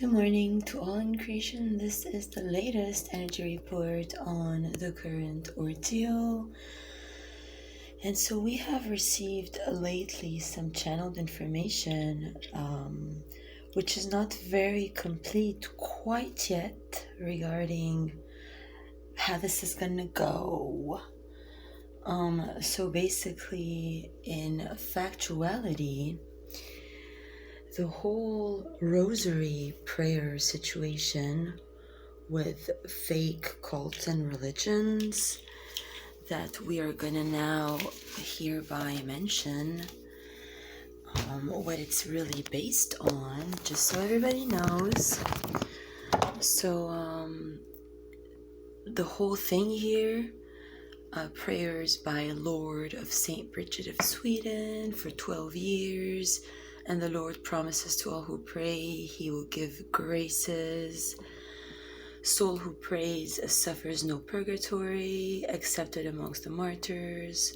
Good morning to all in creation. This is the latest energy report on the current ordeal. And so we have received lately some channeled information, which is not very complete quite yet regarding how this is going to go. So basically, in factuality, the whole rosary prayer situation with fake cults and religions that we are gonna now hereby mention what it's really based on, just so everybody knows. So the whole thing here, prayers by Lord of Saint Bridget of Sweden for 12 years, and the Lord promises to all who pray he will give graces. Soul who prays suffers no purgatory, accepted amongst the martyrs.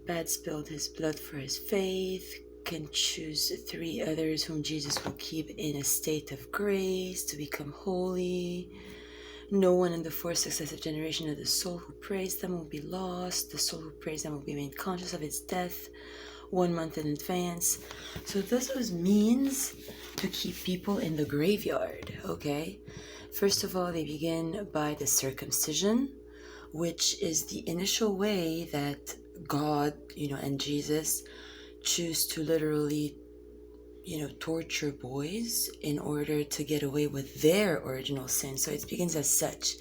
Bad spilled his blood for his faith, can choose 3 others whom Jesus will keep in a state of grace to become holy. No one in the 4 successive generation of the soul who prays them will be lost. The soul who prays them will be made conscious of its death 1 month in advance. So this was means to keep people in the graveyard, okay? First of all, they begin by the circumcision, which is the initial way that God, and Jesus choose to literally, torture boys in order to get away with their original sin. So it begins as such.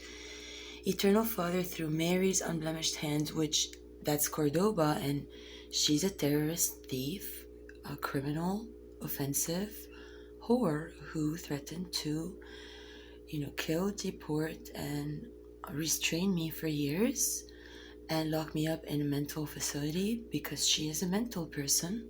Eternal Father, through Mary's unblemished hands, which that's Cordoba, and she's a terrorist, thief, a criminal, offensive whore who threatened to, kill, deport, and restrain me for years and lock me up in a mental facility because she is a mental person.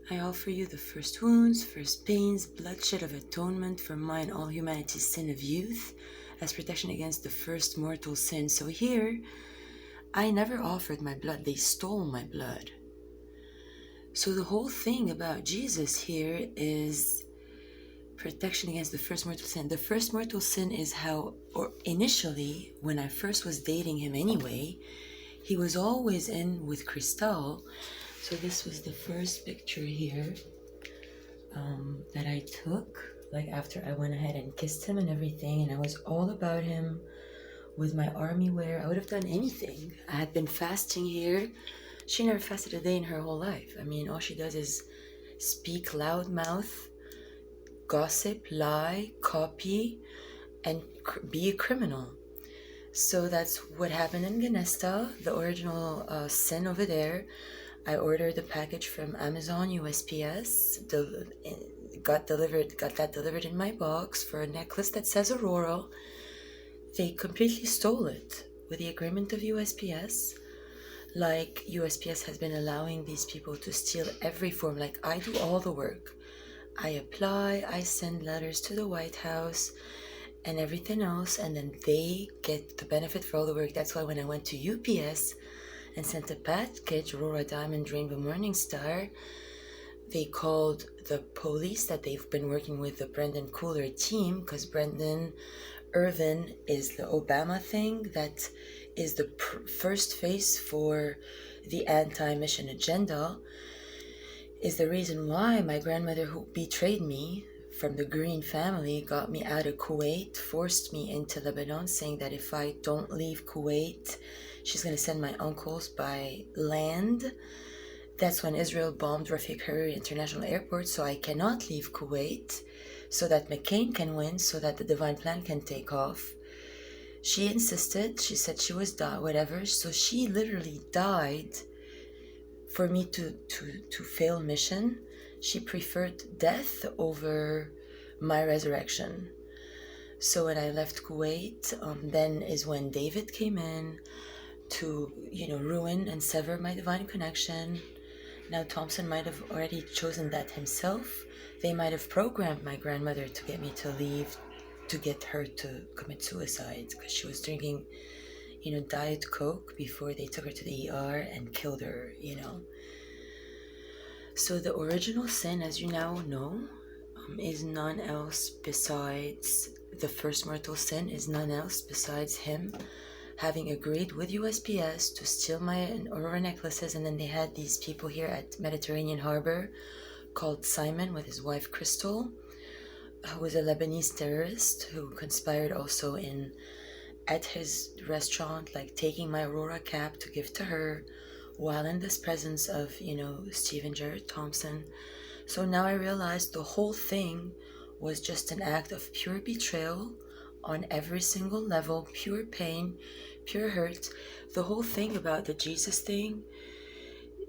I offer you the first wounds, first pains, bloodshed of atonement for my and all humanity's sin of youth as protection against the first mortal sin. So here, I never offered my blood. They stole my blood. So the whole thing about Jesus here is protection against the first mortal sin. The first mortal sin is how, or initially, when I first was dating him anyway, he was always in with Cristal. So this was the first picture here that I took, like after I went ahead and kissed him and everything, and I was all about him with my army wear. I would have done anything. I had been fasting here. She never fasted a day in her whole life. I mean, all she does is speak loudmouth, gossip, lie, copy, and be a criminal. So that's what happened in Ganesta, the original sin over there. I ordered the package from Amazon USPS, got that delivered in my box for a necklace that says Aurora. They completely stole it with the agreement of USPS. Like, USPS has been allowing these people to steal every form. Like, I do all the work. I apply, I send letters to the White House and everything else, and then they get the benefit for all the work. That's why when I went to UPS and sent a package, Aurora Diamond Rainbow Morningstar, they called the police that they've been working with the Brendan Cooler team, because Brendan Irvin is the Obama thing that is the first face for the anti-mission agenda, is the reason why my grandmother, who betrayed me from the Green family, got me out of Kuwait, forced me into Lebanon, saying that if I don't leave Kuwait, she's going to send my uncles by land. That's when Israel bombed Rafik Hariri International Airport, so I cannot leave Kuwait, so that McCain can win, so that the divine plan can take off. She insisted. She said she was whatever. So she literally died for me to fail mission. She preferred death over my resurrection. So when I left Kuwait, then is when David came in to, ruin and sever my divine connection. Now Thompson might have already chosen that himself. They might have programmed my grandmother to get me to leave, to get her to commit suicide, because she was drinking, Diet Coke before they took her to the ER and killed her, So the original sin, as you now know, is none else besides the first mortal sin is none else besides him having agreed with USPS to steal my aurora necklaces. And then they had these people here at Mediterranean Harbor called Simon with his wife Crystal, who was a Lebanese terrorist who conspired also at his restaurant, like taking my aurora cap to give to her while in this presence of, Stephen Jarrett Thompson. So now I realized the whole thing was just an act of pure betrayal on every single level, pure pain, pure hurt. The whole thing about the Jesus thing,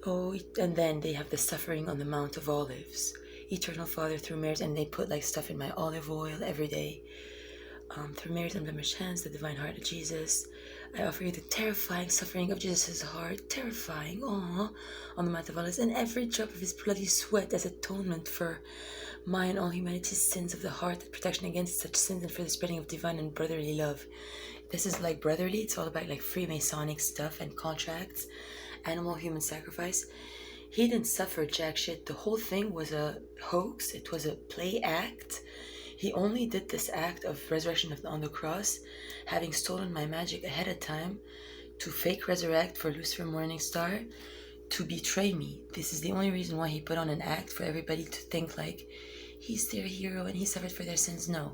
and then they have the suffering on the Mount of Olives. Eternal Father, through Mary's, and they put like stuff in my olive oil every day. Through Mary's unblemished hands, the divine heart of Jesus, I offer you the terrifying suffering of Jesus' heart, terrifying, on the Mount of Olives, and every drop of his bloody sweat as atonement for my and all humanity's sins of the heart, protection against such sins, and for the spreading of divine and brotherly love. This is like brotherly, it's all about like Freemasonic stuff and contracts, animal human sacrifice. He didn't suffer jack shit. The whole thing was a hoax, it was a play act. He only did this act of resurrection on the cross, having stolen my magic ahead of time, to fake resurrect for Lucifer Morningstar, to betray me. This is the only reason why he put on an act for everybody to think like he's their hero and he suffered for their sins. No.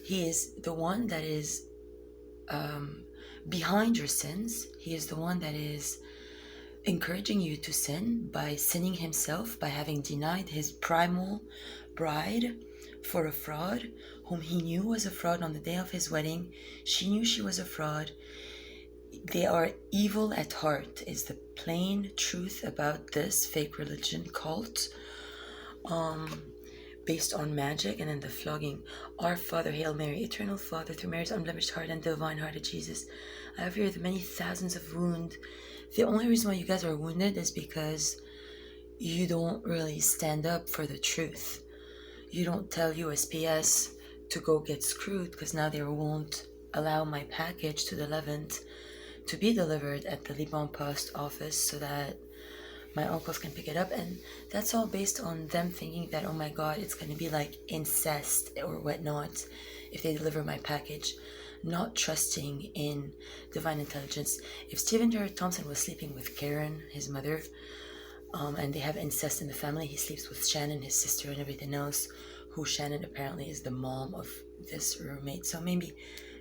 He is the one that is behind your sins. He is the one that is encouraging you to sin by sinning himself, by having denied his primal bride for a fraud whom he knew was a fraud on the day of his wedding. She knew she was a fraud. They are evil at heart is the plain truth about this fake religion cult, based on magic. And then the flogging. Our Father, Hail Mary, Eternal Father, through Mary's unblemished heart and divine heart of Jesus, I have here the many thousands of wounds. The only reason why you guys are wounded is because you don't really stand up for the truth. You don't tell USPS to go get screwed, because now they won't allow my package to the Levant to be delivered at the Liban post office so that my uncles can pick it up. And that's all based on them thinking that, oh my god, it's going to be like incest or whatnot if they deliver my package, not trusting in divine intelligence. If Stephen Jarrett Thompson was sleeping with Karen, his mother, and they have incest in the family, he sleeps with Shannon, his sister, and everything else, who Shannon apparently is the mom of this roommate. So maybe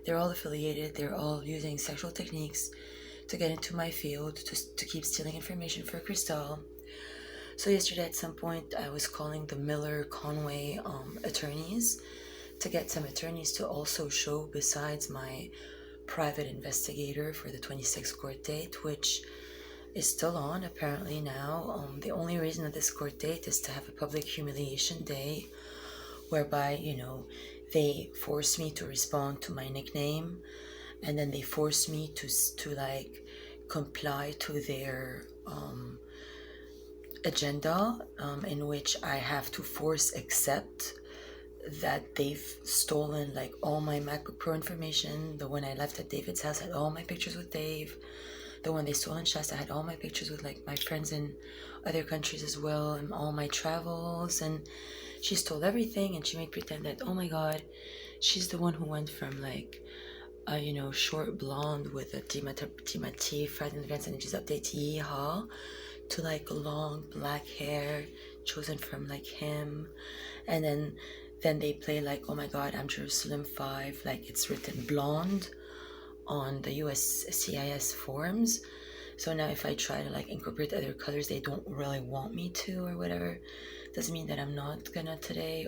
they're all affiliated, they're all using sexual techniques to get into my field, to keep stealing information for Crystal. So yesterday at some point I was calling the Miller Conway attorneys to get some attorneys to also show, besides my private investigator for the 26th court date, which is still on apparently now. The only reason of this court date is to have a public humiliation day, whereby, they force me to respond to my nickname, and then they force me to like comply to their agenda, in which I have to force accept that they've stolen like all my MacBook Pro information. The one I left at David's house had all my pictures with Dave. The one they stole in Shasta had all my pictures with like my friends in other countries as well, and all my travels. And she stole everything, and she made pretend that, oh my god, she's the one who went from like short blonde with a DiMA Friday events and just update yeehaw, to like long black hair chosen from like him. And then they play like, oh my god, I'm Jerusalem 5, like it's written blonde on the USCIS forms. So now if I try to like incorporate other colors they don't really want me to or whatever, doesn't mean that I'm not gonna today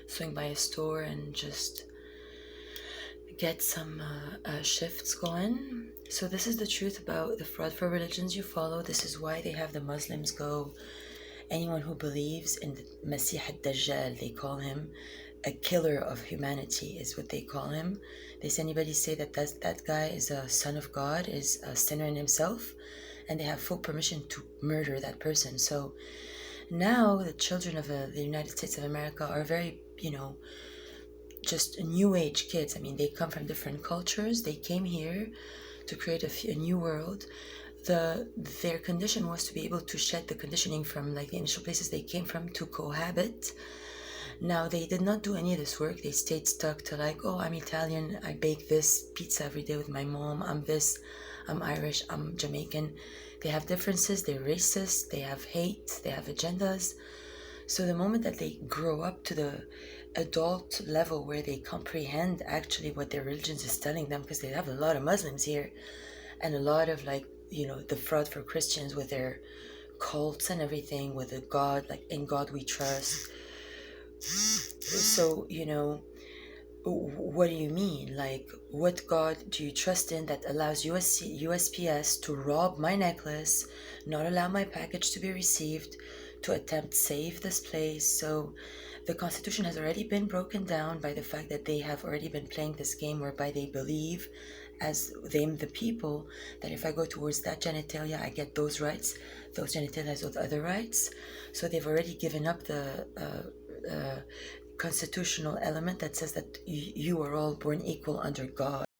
swing by a store and just get some shifts going. So this is the truth about the fraud for religions you follow. This is why they have the Muslims go, anyone who believes in the Masih al-Dajjal, they call him a killer of humanity, is what they call him. They say anybody say that guy is a son of God, is a sinner in himself, and they have full permission to murder that person. So now the children of the United States of America are very, just new age kids. I mean, they come from different cultures. They came here to create a new world. their condition was to be able to shed the conditioning from like the initial places they came from to cohabit. Now they did not do any of this work. They stayed stuck to like, oh, I'm Italian, I bake this pizza every day with my mom, I'm this, I'm Irish, I'm Jamaican. They have differences, they're racist, they have hate, they have agendas. So the moment that they grow up to the adult level where they comprehend actually what their religion is telling them, because they have a lot of Muslims here and a lot of like, you know, the fraud for Christians with their cults and everything, with a God, like in God we trust. So, you know, what do you mean? Like, what God do you trust in that allows USPS to rob my necklace, not allow my package to be received, to attempt save this place? So the Constitution has already been broken down by the fact that they have already been playing this game whereby they believe, as them the people, that if I go towards that genitalia, I get those rights, those genitalia has those other rights. So they've already given up the constitutional element that says that you are all born equal under God.